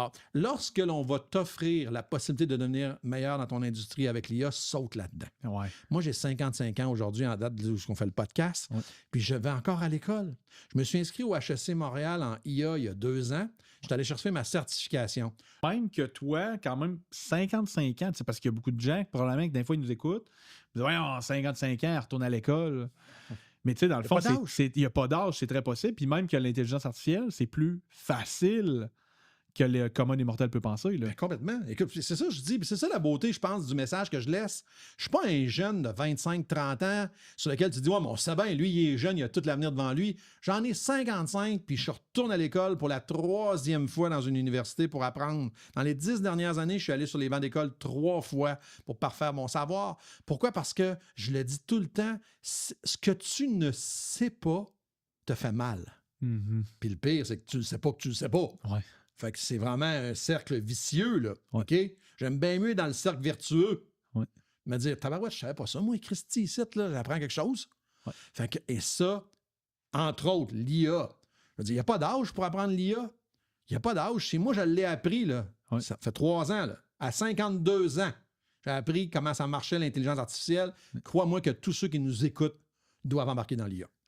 Alors, lorsque l'on va t'offrir la possibilité de devenir meilleur dans ton industrie avec l'IA, saute là-dedans. Ouais. Moi, j'ai 55 ans aujourd'hui en date où on fait le podcast, puis je vais encore à l'école. Je me suis inscrit au HEC Montréal en IA il y a 2 ans. Je suis allé chercher ma certification. Même que toi, quand même, 55 ans, c'est parce qu'il y a beaucoup de gens, probablement que des fois, ils nous écoutent. Ils disent, voyons, 55 ans, retourne à l'école. Mais tu sais, dans le fond, il n'y a pas d'âge, c'est très possible. Puis même que l'intelligence artificielle, c'est plus facile que le commun des mortels peut penser. Là. Ben, complètement. Écoute, c'est ça que je dis. Puis c'est ça la beauté, je pense, du message que je laisse. Je suis pas un jeune de 25-30 ans sur lequel tu dis, ouais, mais on sait bien, lui, il est jeune, il a tout l'avenir devant lui. J'en ai 55, puis je retourne à l'école pour la 3e fois dans une université pour apprendre. Dans les 10 dernières années, je suis allé sur les bancs d'école 3 fois pour parfaire mon savoir. Pourquoi? Parce que, je le dis tout le temps, ce que tu ne sais pas te fait mal. Mm-hmm. Puis le pire, c'est que tu ne sais pas que tu ne sais pas. Ouais. Fait que c'est vraiment un cercle vicieux, là. Ouais. OK? J'aime bien mieux dans le cercle vertueux. Ouais. Me dire, tabarouette, je savais pas ça. Moi, Christy, ici, là, j'apprends quelque chose. Ouais. Fait que, et ça, entre autres, l'IA. Je veux dire, il n'y a pas d'âge pour apprendre l'IA. Il n'y a pas d'âge. Si moi, je l'ai appris, là, ça fait 3 ans, là, à 52 ans, j'ai appris comment ça marchait l'intelligence artificielle. Crois-moi que tous ceux qui nous écoutent doivent embarquer dans l'IA.